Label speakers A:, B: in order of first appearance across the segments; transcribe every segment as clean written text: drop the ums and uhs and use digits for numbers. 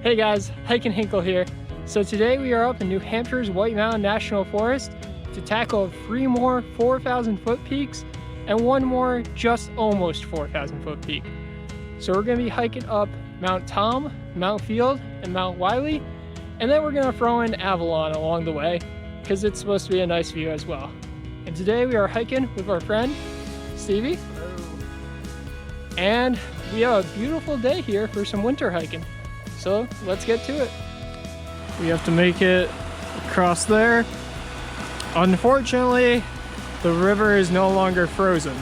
A: Hey guys, Hike and Hinkle here. So today we are up in New Hampshire's White Mountain National Forest to tackle 3 more 4,000 foot peaks and 1 more just almost 4,000 foot peak. So we're going to be hiking up Mount Tom, Mount Field, and Mount Willey, and then we're going to throw in Avalon along the way because it's supposed to be a nice view as well. And today we are hiking with our friend Stevie.
B: Hello.
A: And we have a beautiful day here for some winter hiking. So let's get to it. We have to make it across there. Unfortunately, the river is no longer frozen.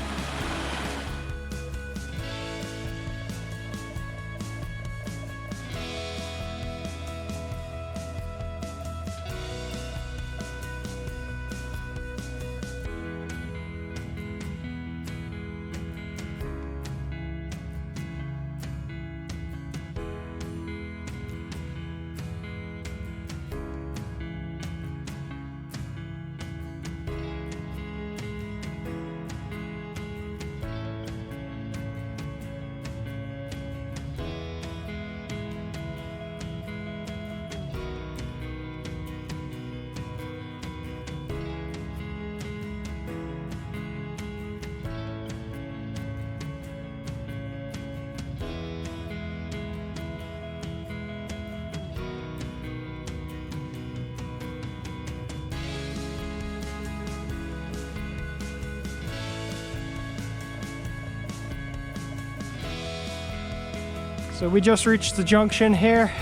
A: So we just reached the junction here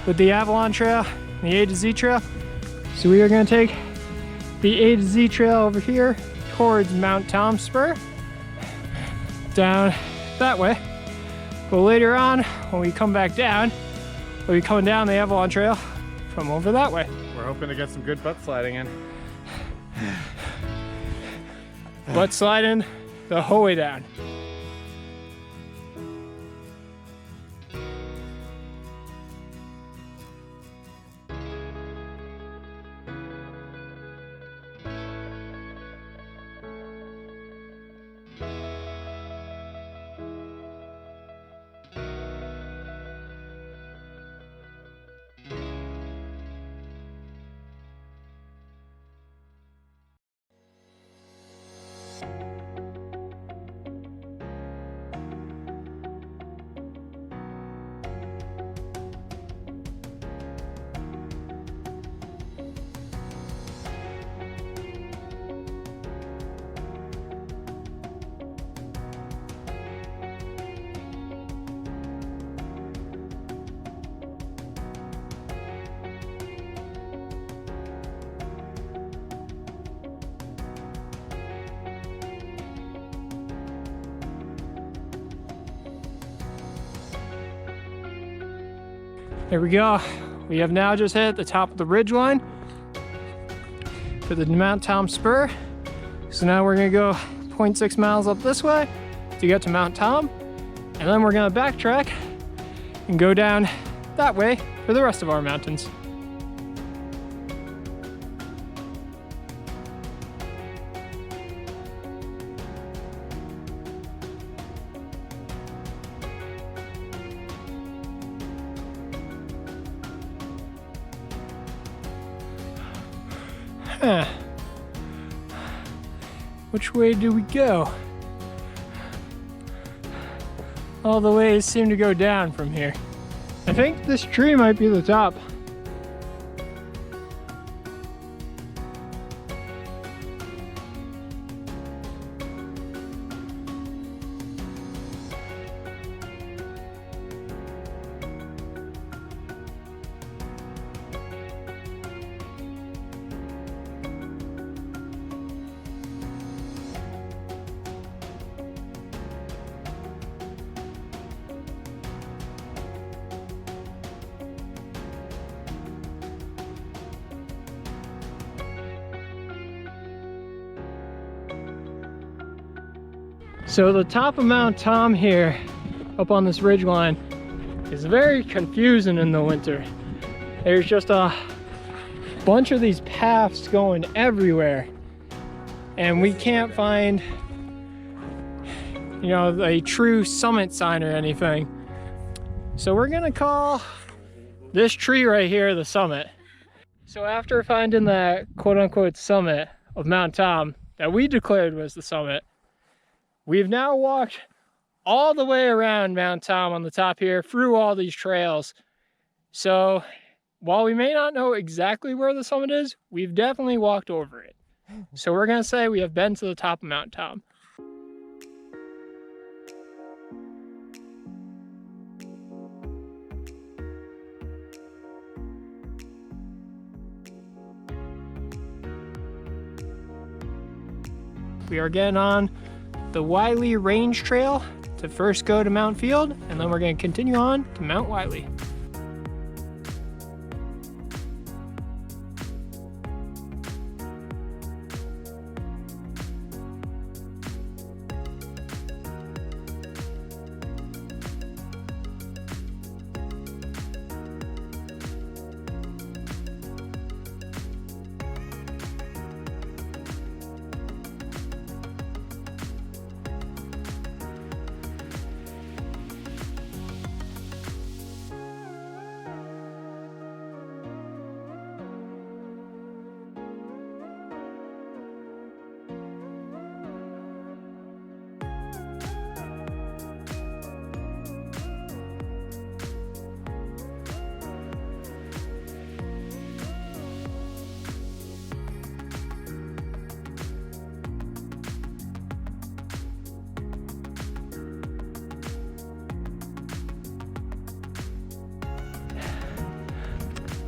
A: with the Avalon Trail and the A to Z Trail. So we are going to take the A to Z Trail over here towards Mount Tom Spur, down that way. But later on, when we come back down, we'll be coming down the Avalon Trail from over that way.
B: We're hoping to get some good butt sliding in.
A: Butt sliding the whole way down. There we go. We have now just hit the top of the ridge line for the Mount Tom Spur. So now we're gonna go 0.6 miles up this way to get to Mount Tom. And then we're gonna backtrack and go down that way for the rest of our mountains. Which way do we go? All the ways seem to go down from here. I think this tree might be the top. So the top of Mount Tom here, up on this ridge line, is very confusing in the winter. There's just a bunch of these paths going everywhere, and we can't find, you know, a true summit sign or anything. So we're gonna call This tree right here, the summit. So after finding that quote-unquote summit of Mount Tom that we declared was the summit, we've now walked all the way around Mount Tom on the top here through all these trails. So while we may not know exactly where the summit is, we've definitely walked over it. So we're gonna say we have been to the top of Mount Tom. We are getting on the Willey Range Trail to first go to Mount Field, and then we're going to continue on to Mount Willey.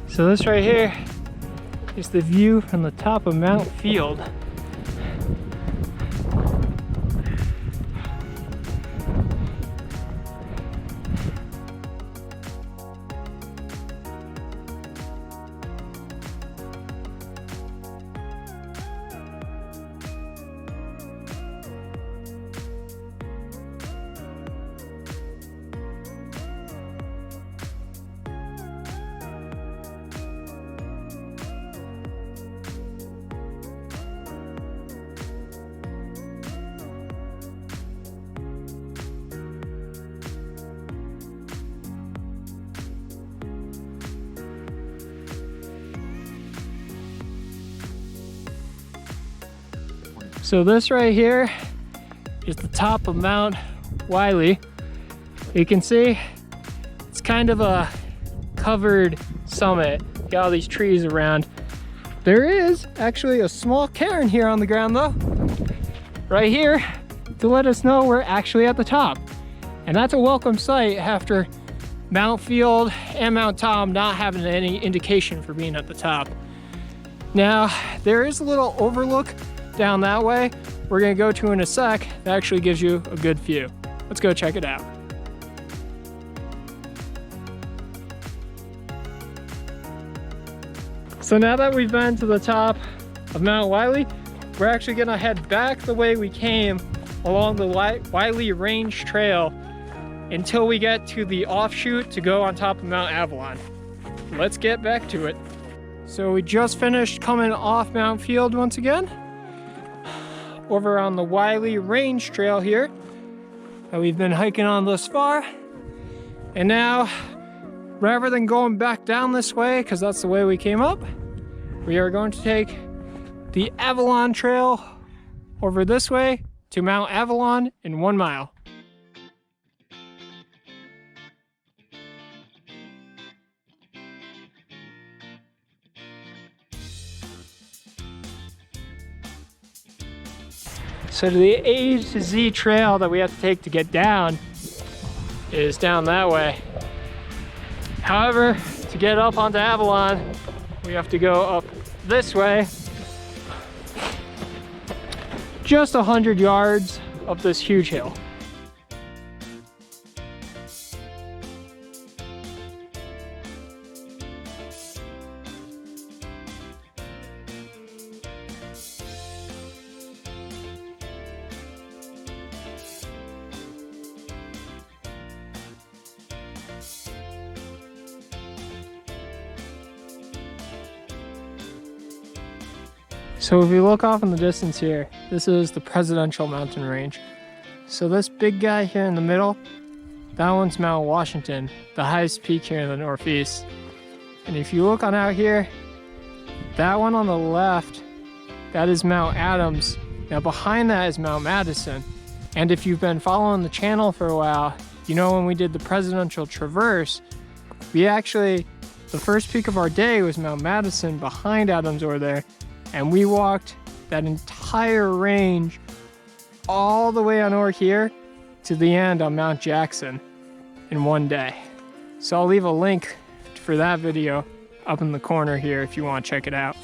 A: So this right here is the view from the top of Mount Field. So this right here is the top of Mount Willey. You can see it's kind of a covered summit. Got all these trees around. There is actually a small cairn here on the ground though, right here, to let us know we're actually at the top. And that's a welcome sight after Mount Field and Mount Tom not having any indication for being at the top. Now, there is a little overlook down that way we're gonna go to in a sec that actually gives you a good view. Let's go check it out. So now that we've been to the top of Mount Willey, we're actually gonna head back the way we came along the Willey Range Trail until we get to the offshoot to go on top of Mount Avalon. Let's get back to it. So we just finished coming off Mount Field once again, over on the Willey Range Trail here that we've been hiking on thus far. And now, rather than going back down this way, because that's the way we came up, we are going to take the Avalon Trail over this way to Mount Avalon in 1 mile. So the A to Z trail that we have to take to get down is down that way. However, to get up onto Avalon, we have to go up this way. Just 100 yards up this huge hill. So if we look off in the distance here, this is the Presidential Mountain Range. So this big guy here in the middle, that one's Mount Washington, the highest peak here in the Northeast. And if you look on out here, that one on the left, that is Mount Adams. Now behind that is Mount Madison. And if you've been following the channel for a while, you know when we did the Presidential Traverse, the first peak of our day was Mount Madison behind Adams over there. And we walked that entire range all the way on over here to the end on Mount Jackson in one day. So I'll leave a link for that video up in the corner here if you want to check it out.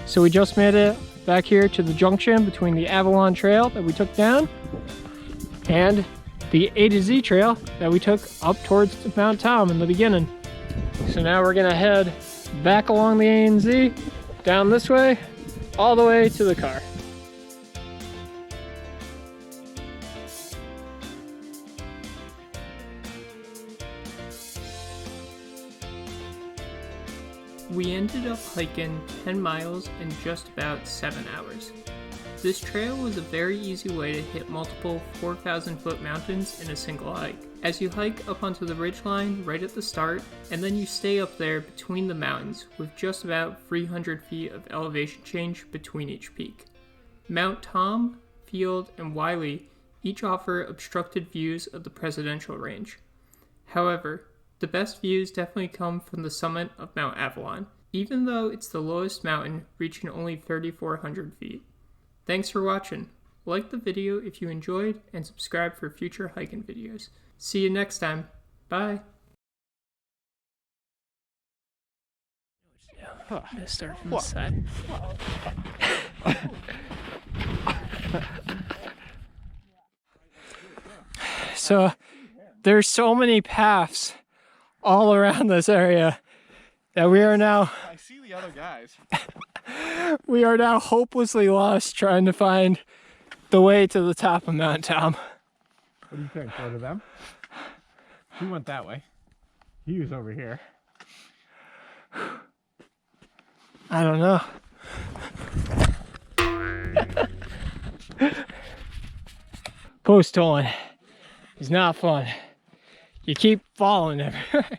A: So we just made it back here to the junction between the Avalon trail that we took down and the A to Z trail that we took up towards Mount Tom in the beginning. So now we're gonna head back along the A and Z, down this way, all the way to the car. We ended up hiking 10 miles in just about 7 hours. This trail was a very easy way to hit multiple 4,000 foot mountains in a single hike, as you hike up onto the ridgeline right at the start, and then you stay up there between the mountains with just about 300 feet of elevation change between each peak. Mount Tom, Field, and Willey each offer obstructed views of the Presidential Range. However, the best views definitely come from the summit of Mount Avalon, even though it's the lowest mountain, reaching only 3,400 feet. Thanks for watching. Like the video if you enjoyed, and subscribe for future hiking videos. See you next time. Bye. I'm gonna start from this side. So there's so many paths all around this area that we are now.
B: I see the other guys.
A: We are now hopelessly lost trying to find the way to the top of Mount Tom.
B: What do you think? Go to them? He went that way. He was over here.
A: I don't know. Post holing is not fun. You keep falling everywhere.